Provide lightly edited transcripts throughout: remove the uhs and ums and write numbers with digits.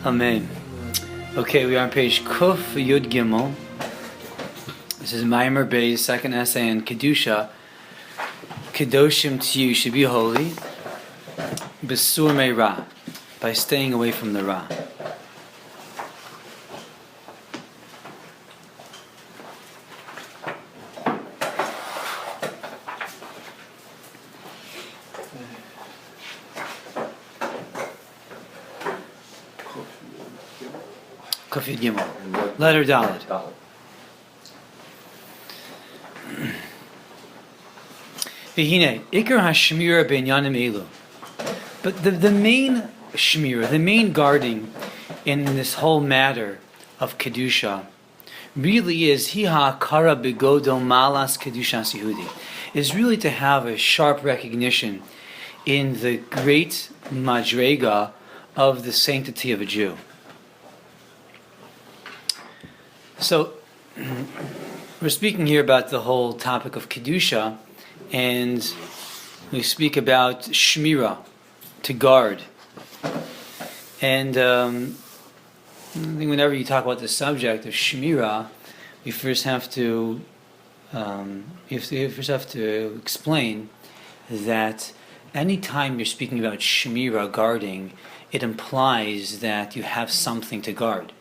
Amen. Okay, we are on page Kuf Yud Gimel. This is Maimer Bey's second essay on Kedusha. Kedoshim to you should be holy. Besur me Ra, by staying away from the Ra. Kuf Yud Gimel. Letter Dalet. V'hine, Ikar HaShmira B'inyanim Elu. But the main Shmira, the main guarding in this whole matter of Kedusha really is Hi HaKara B'Godol Malas Kedushas Yehudi, is really to have a sharp recognition in the great Madrega of the sanctity of a Jew. So, we're speaking here about the whole topic of Kedusha, and we speak about Shmira, to guard. And I think whenever you talk about the subject of Shmira, you first have to explain that any time you're speaking about Shmira, guarding, it implies that you have something to guard.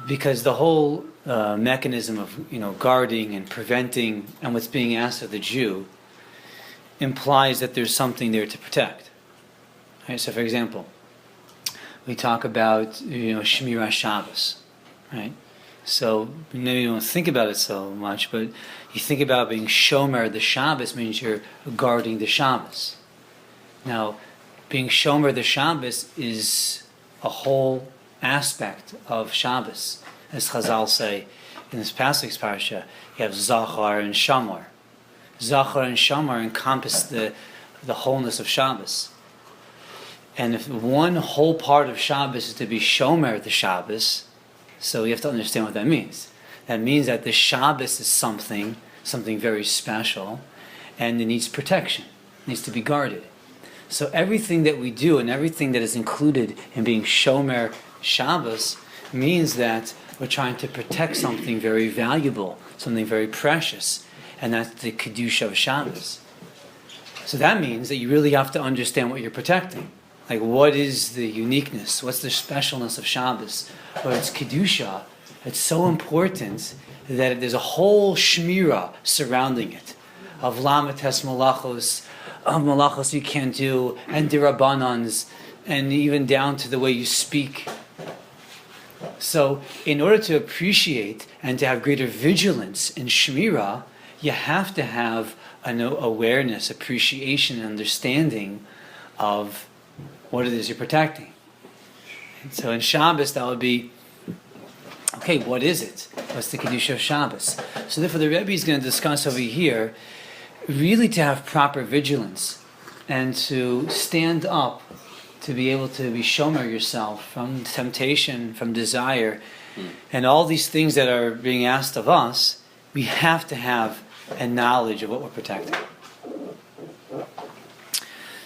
Because the whole mechanism of guarding and preventing and what's being asked of the Jew implies that there's something there to protect. Right? So, for example, we talk about Shmira Shabbos, right? So maybe you don't think about it so much, but you think about being Shomer the Shabbos means you're guarding the Shabbos. Now, being Shomer the Shabbos is a whole aspect of Shabbos, as Chazal say in this Pasuk's parasha. You have Zachar and Shamar. Zachar and Shamar encompass the wholeness of Shabbos. And if one whole part of Shabbos is to be Shomer the Shabbos, so you have to understand what that means. That means that the Shabbos is something very special, and it needs protection. It needs to be guarded. So everything that we do and everything that is included in being Shomer Shabbos means that we're trying to protect something very valuable, something very precious, and that's the Kedusha of Shabbos. So that means that you really have to understand what you're protecting. Like, what is the uniqueness? What's the specialness of Shabbos? Or it's Kedusha. It's so important that there's a whole Shmira surrounding it, of Lamates Malachos, of Malachos you can't do, and Dirabanans, and even down to the way you speak. So, in order to appreciate and to have greater vigilance in Shmira, you have to have an awareness, appreciation, and understanding of what it is you're protecting. And so in Shabbos, that would be, okay, what is it? What's the Kedusha of Shabbos? So therefore the Rebbe is going to discuss over here, really to have proper vigilance and to stand up, to be able to be shomer yourself from temptation, from desire, and all these things that are being asked of us. We have to have a knowledge of what we're protecting.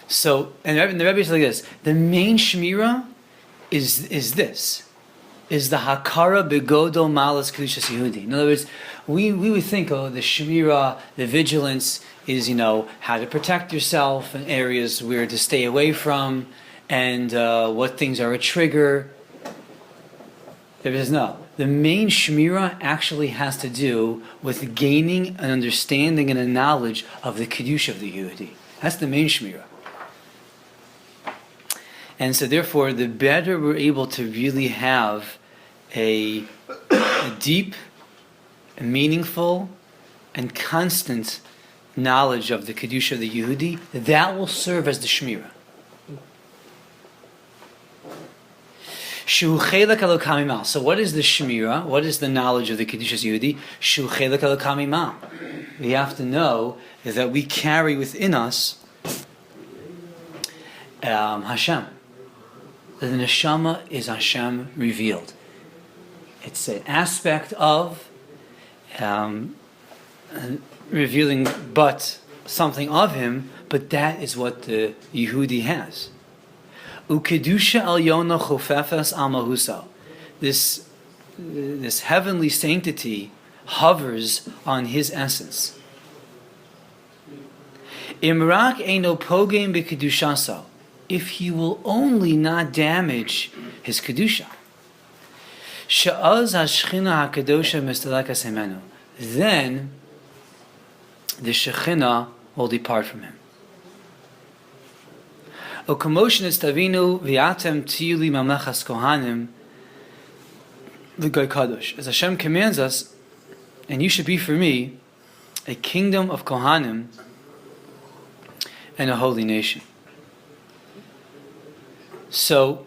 So, and the Rebbe is like this: the main shmira is the hakara begodol malas kedushas Yehudi. In other words, we would think, the shmira, the vigilance is how to protect yourself in areas where to stay away from, and what things are a trigger. There is no. The main shmira actually has to do with gaining an understanding and a knowledge of the kedusha of the Yehudi. That's the main shmira. And so therefore, the better we're able to really have a deep, meaningful, and constant knowledge of the kedusha of the Yehudi, that will serve as the shmira. So what is the shmira? What is the knowledge of the Kedushas Yehudi? We have to know that we carry within us Hashem. The neshama is Hashem revealed. It's an aspect of revealing but something of Him, but that is what the Yehudi has. Ukedusha alyona chofefes amahusa. This heavenly sanctity hovers on his essence. Imrak eino pogem b'kedushasa. If he will only not damage his kedusha. Sha'az hashchina hakadosha mistalakas himenu. Then the Shekhinah will depart from him. O commotion is tavinu v'yatem tiyuli mamlechas kohanim v'goy kadosh. As Hashem commands us, and you should be for me a kingdom of kohanim and a holy nation. So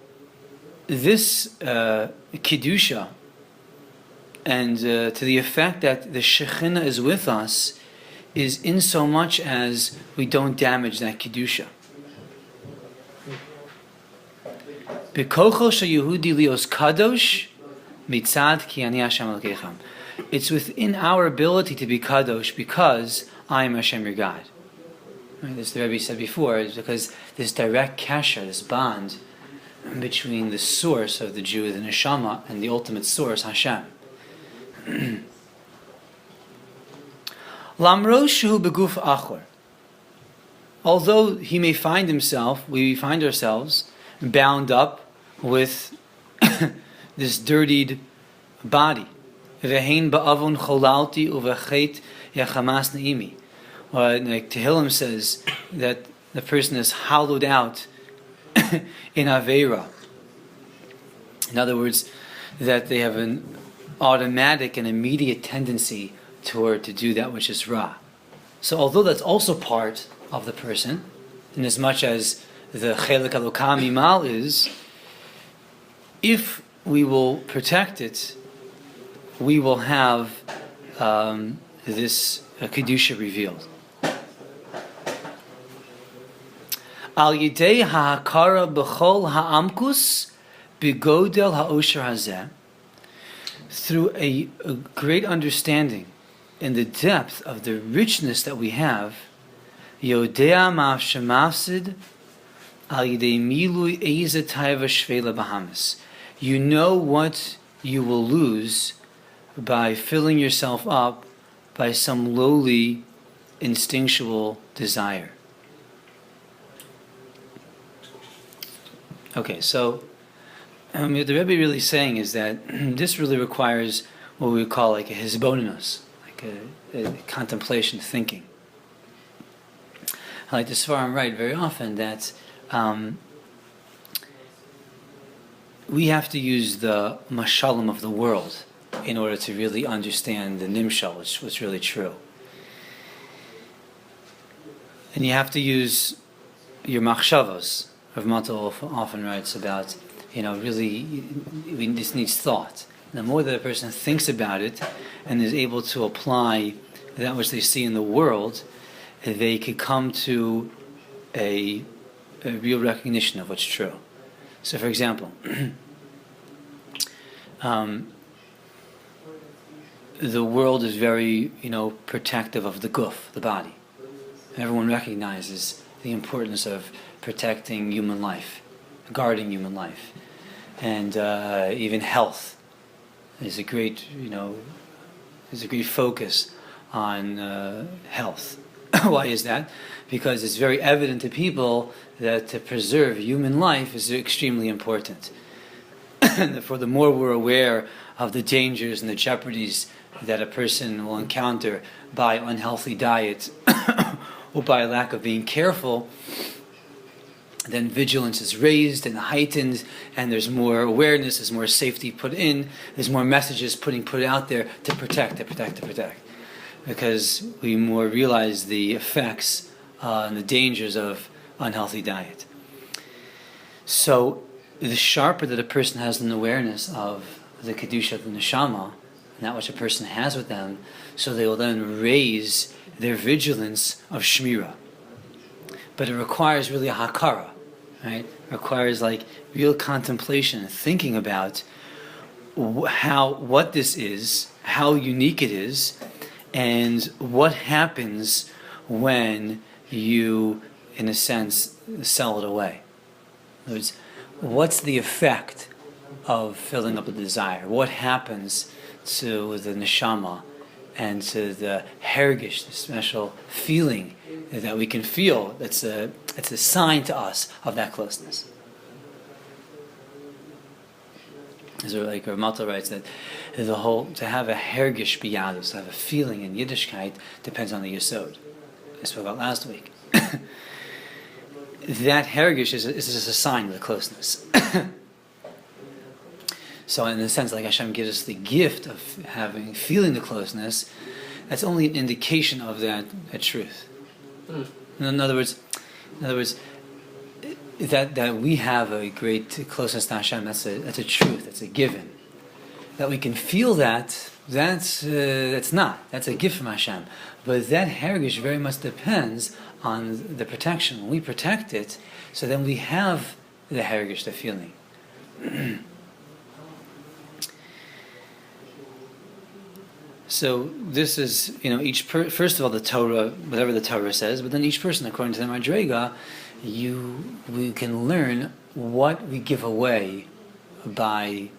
this kedusha, and to the effect that the Shekhinah is with us, is in so much as we don't damage that kedusha. B'kocho sheyehudi lios kadosh mitzad ki ani Hashem Elokeichem. It's within our ability to be kadosh because I am Hashem your God. Right, as the Rebbe said before, is because this direct kasher, this bond between the source of the Jew, the neshama, and the ultimate source, Hashem. Lamro shehu beguf achor. Although he may find himself, we find ourselves bound up with this dirtied body. Vehein ba'avon cholalti uvechet yachamas neimi. Like Kehillas says that the person is hollowed out in Aveira. In other words, that they have an automatic and immediate tendency to do that which is Ra. So although that's also part of the person, in as much as the Chelek Elokam Imal is, if we will protect it, we will have this Kedusha revealed. Al Yidei Ha'akara B'chol Ha'amkus B'godel Ha'osher Hazeh, through a great understanding in the depth of the richness that we have, Yodea Ma'af Shemafsid Al Yidei Milui Eiza Taiva Shvela Bahamas. You know what you will lose by filling yourself up by some lowly instinctual desire. Okay, so what the Rebbe really saying is that this really requires what we would call like a hisbonenus, like a contemplation, thinking. I like the Svarim write very often that we have to use the mashalim of the world in order to really understand the nimshal, which was really true. And you have to use your machshavos. Rav Mato often writes about, really, this needs thought. The more that a person thinks about it and is able to apply that which they see in the world, they could come to a real recognition of what's true. So, for example, the world is very, protective of the guf, the body. Everyone recognizes the importance of protecting human life, guarding human life, and even health is a great, focus on health. Why is that? Because it's very evident to people that to preserve human life is extremely important. And therefore, the more we're aware of the dangers and the jeopardies that a person will encounter by unhealthy diet or by lack of being careful, then vigilance is raised and heightened, and there's more awareness, there's more safety put in, there's more messages put out there to protect, because we more realize the effects and the dangers of unhealthy diet. So the sharper that a person has an awareness of the Kedusha of the Neshama, and that which a person has with them, so they will then raise their vigilance of Shmira. But it requires really a hakara, right? It requires like real contemplation and thinking about what this is, how unique it is, and what happens when you, in a sense, sell it away. In other words, what's the effect of filling up the desire? What happens to the neshama and to the hergish, the special feeling that we can feel? It's a sign to us of that closeness. As like Rav Malta writes, that to have a hergish biyadus, to have a feeling in Yiddishkeit, depends on the yesod. I spoke about last week. That hergish is just a sign of the closeness. So in a sense, like Hashem gives us the gift of feeling the closeness, that's only an indication of that truth. In other words, that we have a great closeness to Hashem, that's a truth, that's a given. That we can feel that's a gift from Hashem. But that heritage very much depends on the protection. When we protect it, so then we have the heritage, the feeling. So this is, first of all, the Torah, whatever the Torah says, but then each person, according to the Madrega, we can learn what we give away by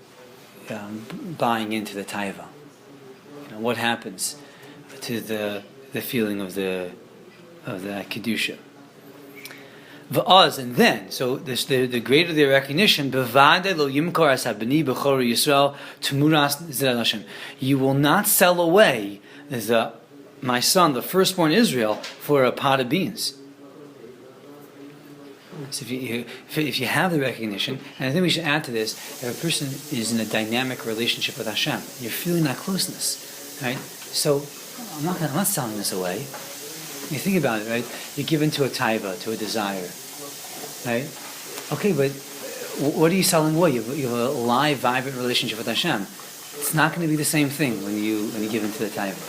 buying into the taiva. What happens to the feeling of the kedusha. V'az, and then, so the greater the recognition, bevade lo yimkor as habani b'chor Yisrael tumuras zeh Hashem. You will not sell away my son, the firstborn Israel, for a pot of beans. So if you have the recognition, and I think we should add to this, if a person is in a dynamic relationship with Hashem, you're feeling that closeness, right? So I'm not selling this away. You think about it, right? You're given to a taiva, to a desire, right? Okay, but what are you selling away? You have a live, vibrant relationship with Hashem. It's not going to be the same thing when you give into the taiva.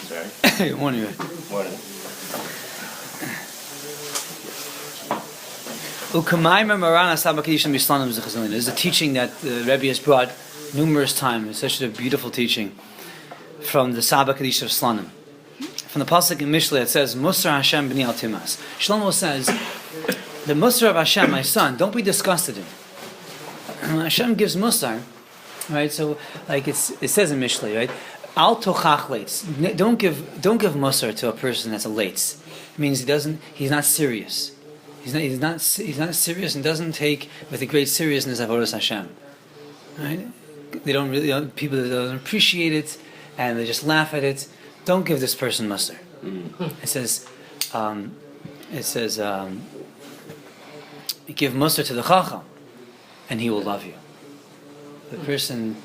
Sorry. Morning. This is a teaching that the Rebbe has brought numerous times. It's such a beautiful teaching from the Saba Kaddish of Slanim. From the Pasuk in Mishlei, it says, Musar Hashem b'ni al timas. Shlomo says, the Musar of Hashem, my son, don't be disgusted in. Hashem gives Musar, right? So, like it says in Mishlei, right? Al tochach leitz. Don't give Musar to a person that's a leitz. It means he's not serious. He's not serious and doesn't take with a great seriousness avodas Hashem. Right? They don't really people that don't appreciate it and they just laugh at it. Don't give this person muster. It says, give muster to the chacham, and he will love you. The person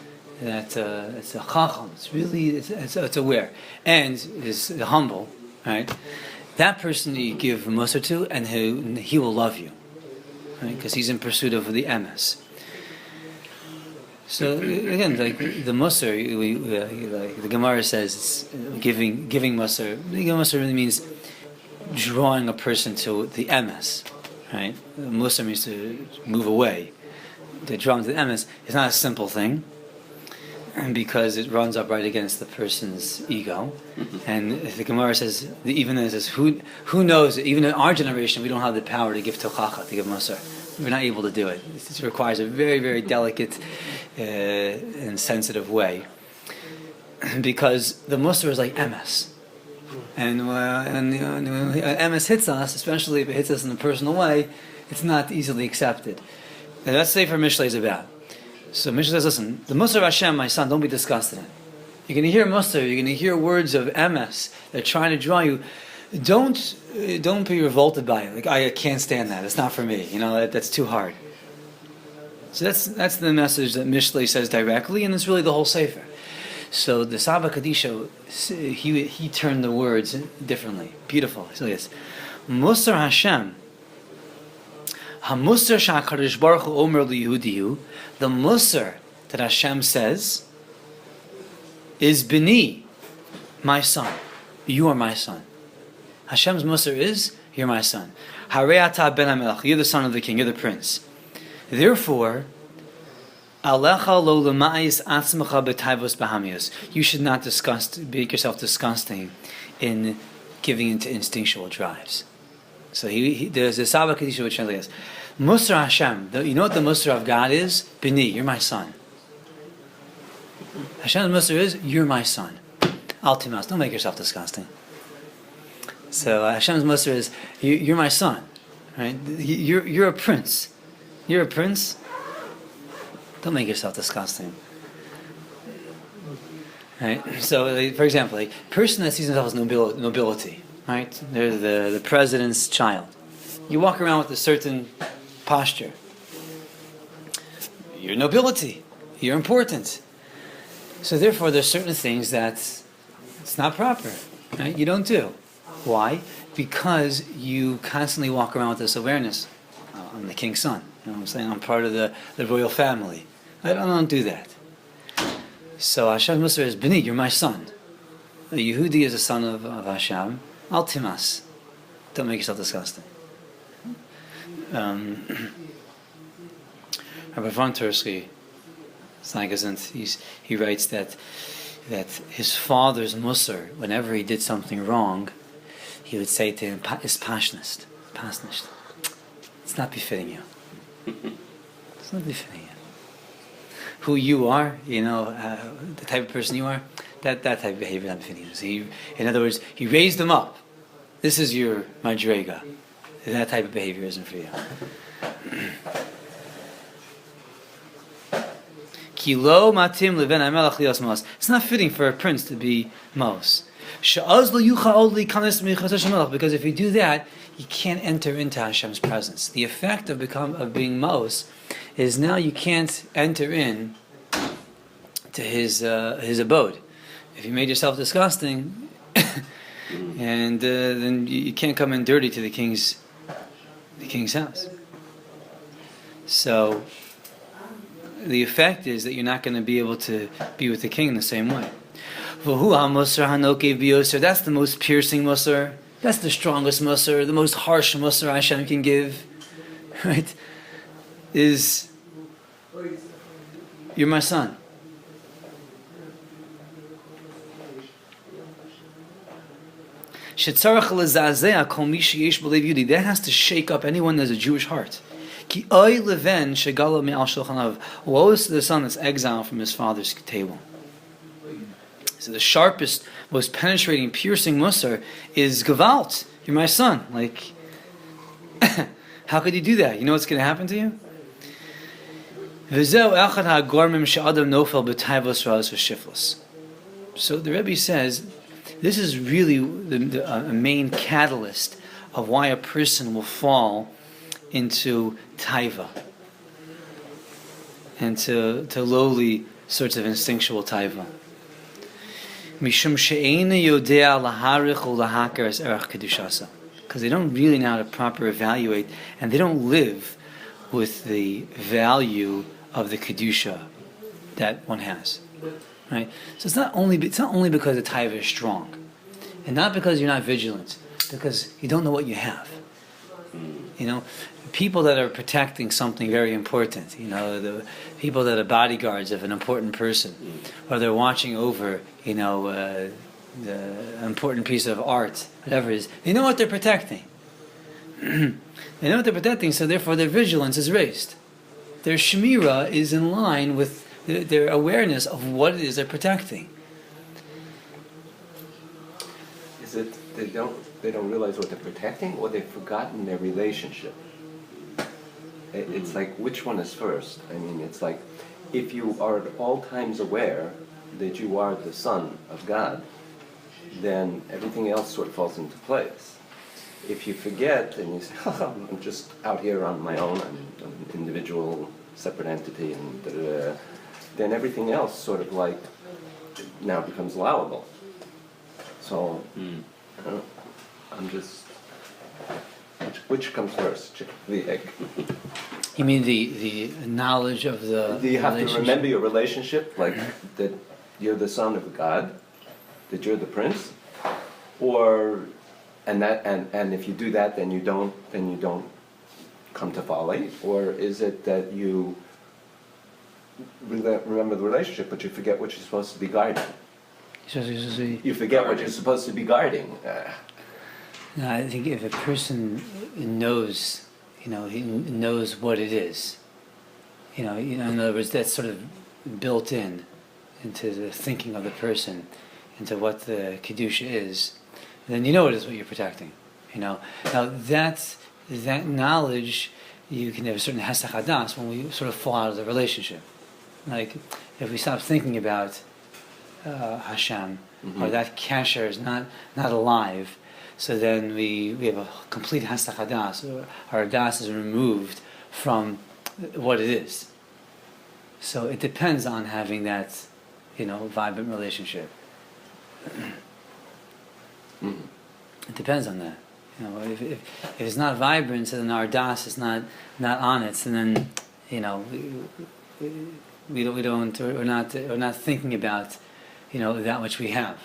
that it's a chacham, it's aware and is humble, right? That person you give muster to, and he will love you, right? Because he's in pursuit of the emes. So again, like the muster, like the Gemara says, it's giving muster. Giving muster really means drawing a person to the emes, right? Muster means to move away. To draw him to the emes is not a simple thing, because it runs up right against the person's ego. And the Gemara says, even then it says, who knows? Even in our generation, we don't have the power to give tochacha, to give muster. We're not able to do it. It requires a very, very delicate and sensitive way, because the muster is like emes, and when emes hits us, especially if it hits us in a personal way, it's not easily accepted. And that's what Mishlei is about. So Mishlei says, listen, the muster of Hashem, my son, don't be disgusted in it. You're going to hear muster, you're going to hear words of emes. They're trying to draw you. Don't be revolted by it. Like, I can't stand that. It's not for me. That's too hard. So that's the message that Mishlei says directly, and it's really the whole sefer. So the Saba Kadisha, he turned the words differently. Beautiful. So yes, Musar Hashem, HaMusar Sha'Kadosh Baruch Hu Omer LiYehudihu, the Musar that Hashem says is B'ni, my son. You are my son. Hashem's Musar is, you're my son. Harei ata ben HaMelech, you're the son of the king, you're the prince. Therefore, alecha lo lema'is atzmecha b'taivos b'hamios. You should not make yourself disgusting in giving into instinctual drives. So there's a Saba Kedisha which translates Musar Hashem. You know what the Musar of God is? Bini, you're my son. Hashem's Musar is, you're my son. Altimas, don't make yourself disgusting. So Hashem's Musar is, you're my son. Right? You're a prince. You're a prince. Don't make yourself disgusting. Right? So, for example, a person that sees himself as nobility, right? They're the president's child. You walk around with a certain posture. You're nobility. You're important. So therefore, there's certain things that it's not proper. Right? You don't do. Why? Because you constantly walk around with this awareness. I'm the king's son. You know what I'm saying? I'm part of the royal family. I don't do that. So Hashem Musar is Bini, you're my son. A Yehudi is a son of Hashem. Altimas. Don't make yourself disgusting. Rabbi Braun he writes that his father's Musar, whenever he did something wrong, he would say to him, "Is pashnist. It's not befitting you. It's not befitting you. Who you are, the type of person you are, that type of behavior not befitting you." So in other words, he raised him up. This is your madrega. That type of behavior isn't for you. It's not fitting for a prince to be Mos. Because if you do that, you can't enter into Hashem's presence. The effect of being Mos is now you can't enter in to his abode. If you made yourself disgusting, and then you can't come in dirty to the king's house. So the effect is that you're not going to be able to be with the king in the same way. That's the most piercing musar. That's the strongest musar, the most harsh musar Hashem can give. Right? Is you're my son. That has to shake up anyone that has a Jewish heart. Woe is to the son that's exiled from his father's table. So the sharpest, most penetrating, piercing musar is Gevalt. You're my son. Like, how could you do that? You know what's going to happen to you? So the Rebbe says, this is really a main catalyst of why a person will fall into taiva, and to lowly sorts of instinctual taiva. Because they don't really know how to properly evaluate, and they don't live with the value of the kedusha that one has. Right? So it's not only because the taiva is strong, and not because you're not vigilant, because you don't know what you have. People that are protecting something very important, the people that are bodyguards of an important person, or they're watching over, the important piece of art, whatever it is, they know what they're protecting. They know what they're protecting, so therefore their vigilance is raised. Their shemira is in line with their awareness of what it is they're protecting. Is it they don't realize what they're protecting, or they've forgotten their relationship? It's like, which one is first? I mean, it's like, if you are at all times aware that you are the son of God, then everything else sort of falls into place. If you forget and you say, I'm just out here on my own, I'm an individual, separate entity, and then everything else sort of like now becomes allowable. So, I'm just... Which comes first, chicken or the egg? You mean the knowledge of the Do you have to remember your relationship, like that you're the son of God, that you're the prince, and if you do that, then you don't come to folly, or is it that you remember the relationship, but you forget what you're supposed to be guarding? You forget what you're supposed to be guarding. No, I think if a person knows, he knows what it is. In other words, that's sort of built into the thinking of the person, into what the kedusha is. Then it is what you're protecting. Now that knowledge, you can have a certain hislahavus when we sort of fall out of the relationship. Like if we stop thinking about Hashem, or that kasher is not alive, so then we have a complete hislahavus, or our das is removed from what it is. So it depends on having that, vibrant relationship. It depends on that. If it's not vibrant, so then our das is not on it. So then, we're not thinking about, that which we have.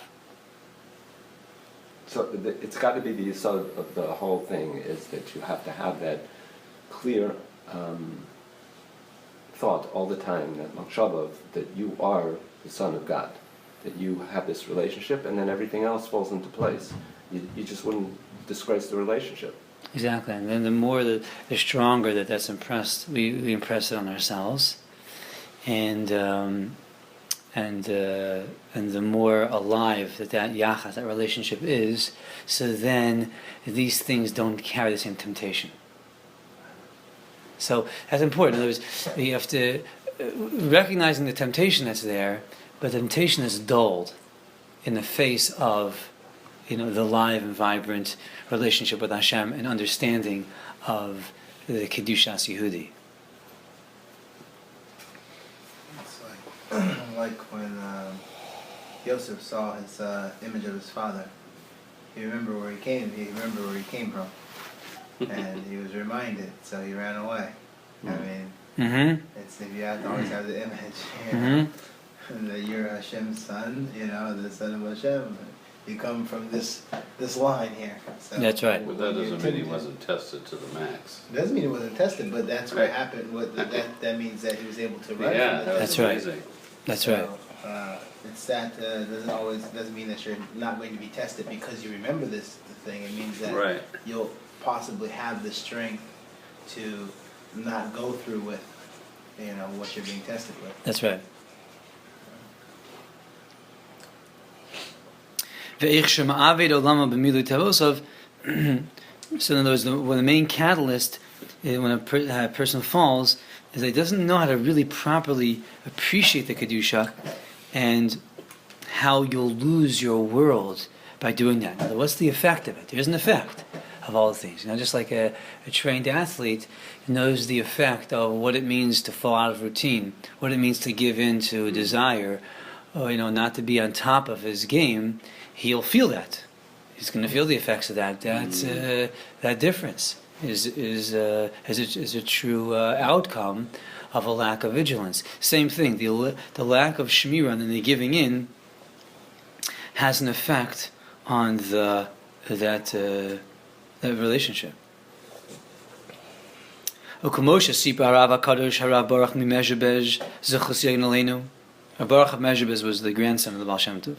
So it's got to be the yesod of the whole thing is that you have to have that clear thought all the time, that machshava, that you are the son of God, that you have this relationship, and then everything else falls into place. You just wouldn't disgrace the relationship. Exactly, and then the more the stronger that's impressed, we impress it on ourselves, and the more alive that yachas, that relationship is, so then these things don't carry the same temptation. So that's important. In other words, you have to recognizing the temptation that's there, but the temptation is dulled in the face of the live and vibrant relationship with Hashem and understanding of the Kedushas Yehudi. It's like when Yosef saw his image of his father. He remembered where he came. He remembered where he came from, and he was reminded. So he ran away. I mean, it's if you have to always have the image, that you're Hashem's son, the son of Hashem. You come from this line here. So that's right. But that doesn't mean he wasn't tested to the max. It doesn't mean he wasn't tested, but that's what happened. That means that he was able to run. Yeah, that's right. That's right. It's that doesn't mean that you're not going to be tested because you remember the thing. It means that you'll possibly have the strength to not go through with what you're being tested with. That's right. So in other words, when the main catalyst, when a person falls, is that he doesn't know how to really properly appreciate the Kedusha and how you'll lose your world by doing that. Now, what's the effect of it? There's an effect of all things. Just like a trained athlete knows the effect of what it means to fall out of routine, what it means to give in to a desire, or, not to be on top of his game. He'll feel that. He's going to feel the effects of that. That difference is a true outcome of a lack of vigilance. Same thing. The lack of shmirah and the giving in has an effect on that relationship. U'kamosha sipa Harav HaKadosh Harav Baruch Mimezhebez Zechus Yagin Aleinu. Baruch of Mezhebez was the grandson of the Baal Shem Tov.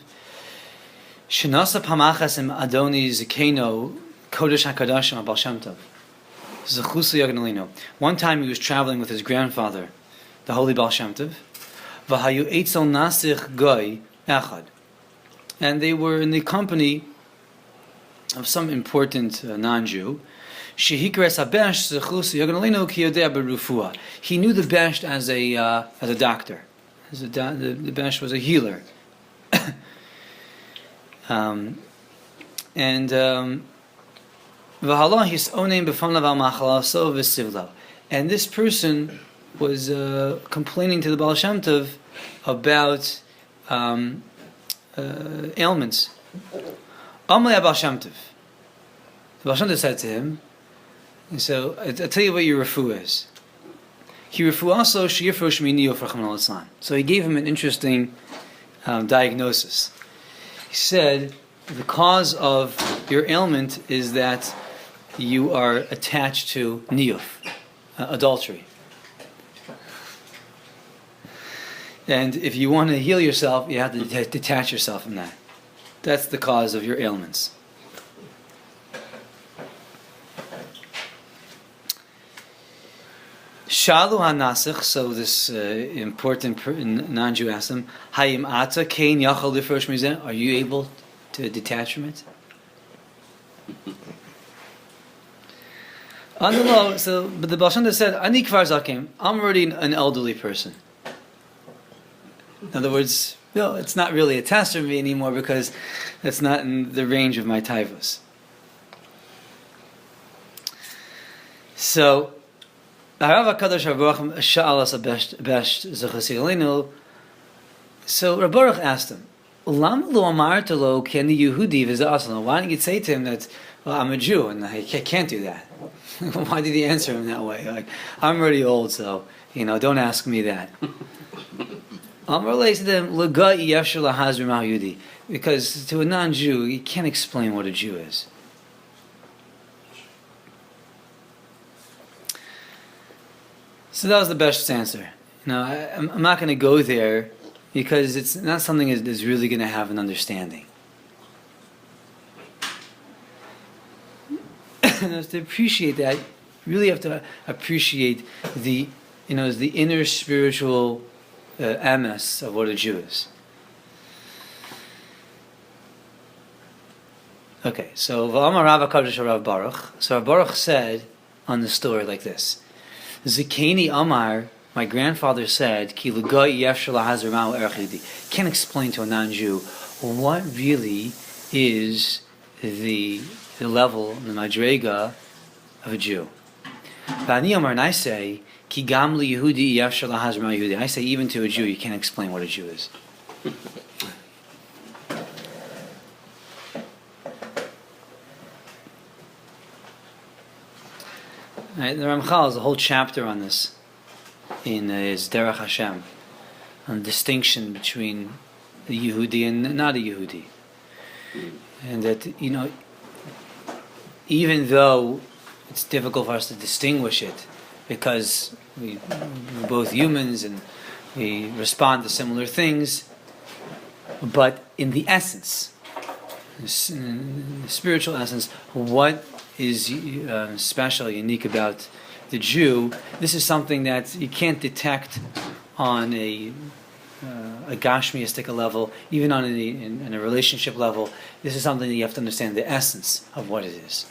Shenasa Pamachas Im Adoni Zekeno Kodesh HaKadoshim HaBaal Shem Tov. Zechus Yagin Aleinu. One time he was traveling with his grandfather, the holy Baal Shem Tov. V'hayu Eitzel Nasich Goy Echad. And they were in the company of some important non-Jew. He knew the Besht as a doctor. The Besht was a healer. And this person was complaining to the Baal Shem Tov about ailments. The Baal Shem Tov said to him, so I'll tell you what your refu is. So he gave him an interesting diagnosis. He said, the cause of your ailment is that you are attached to niyuf, adultery. And if you want to heal yourself, you have to detach yourself from that. That's the cause of your ailments. Shalu hanasich, so this important non-Jew asked him, Hayim ata kein yachal lifrosh mizeh, are you able to detach from it? So, but the Baal Shem Tov said, Ani kvar zakim, I'm already an elderly person. In other words, no, it's not really a test for me anymore because it's not in the range of my taivos. So, Harav HaKadosh Baruch sha'alas besh zechasi aleinu. So Rabbi Baruch asked him, Lam lo amarta lo ki ani Yehudi v'za'aslan. Why didn't you say to him that, well, I'm a Jew and I can't do that? Why did he answer him that way? Like, I'm already old, so don't ask me that. Amar said to him, L'gai yefshel lahazir ma'al Yehudi, because to a non-Jew, you can't explain what a Jew is. So that was the best answer. I'm not going to go there because it's not something that's really going to have an understanding. To appreciate that, you really have to appreciate the inner spiritual emes of what a Jew is. Okay, so V'amar Rav HaKadosh Rav Baruch. So Rav Baruch said on the story like this: Zikeni Amar, my grandfather said, Ki l'gai yefshel lahazir ma'al erech Yehudi. Can't explain to a non-Jew what really is the level, the madrega of a Jew. V'ani Amar, and I say, Ki gam liYehudi yefshel lahazir ma'al Yehudi. I say, even to a Jew, you can't explain what a Jew is. Right, the Ramchal has a whole chapter on this in his Derech Hashem, on the distinction between the Yehudi and not a Yehudi. And that, even though it's difficult for us to distinguish it, because we're both humans and we respond to similar things, but in the essence, in the spiritual essence, what is special, unique about the Jew? This is something that you can't detect on a gashmiistic level, even on in a relationship level. This is something that you have to understand the essence of what it is.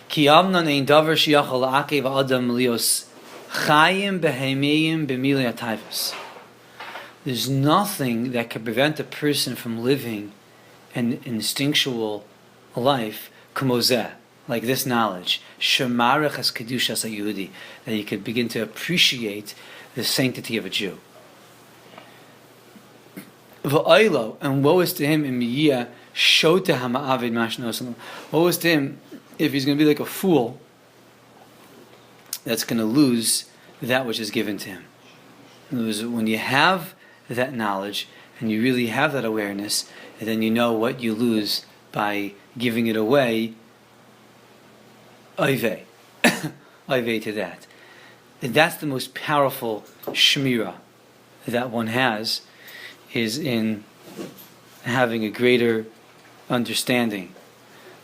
Ki amnon ein davar sheyachol la'akev adam lios chayim behemeim b'milei ha'taivos. There's nothing that can prevent a person from living an instinctual life, kamozeh, like this knowledge, shemarech as kedushas ha'Yehudi, that you could begin to appreciate the sanctity of a Jew. V'aylo, and woe is to him in miyah shota hama'avid mashnos. Woe is to him if he's going to be like a fool that's going to lose that which is given to him. In other words, when you have that knowledge and you really have that awareness, and then you know what you lose by giving it away, oivei to that. And that's the most powerful shmira that one has, is in having a greater understanding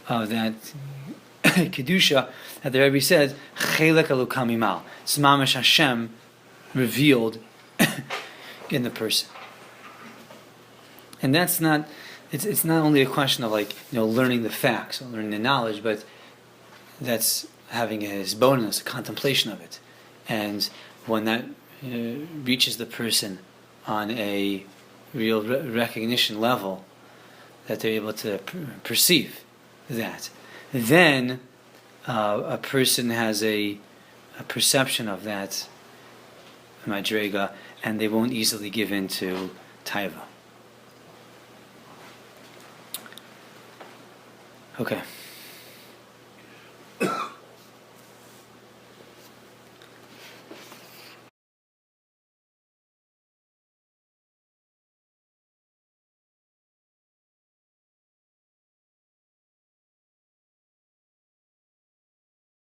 of that kedusha that the Rebbe says, chelek elokam imal. It's mamash Hashem revealed in the person. And that's not, it's not only a question of learning the facts or learning the knowledge, but that's having a bonus, a contemplation of it. And when that reaches the person on a real recognition level, that they're able to perceive that, then a person has a perception of that madrega, and they won't easily give in to taiva. Okay.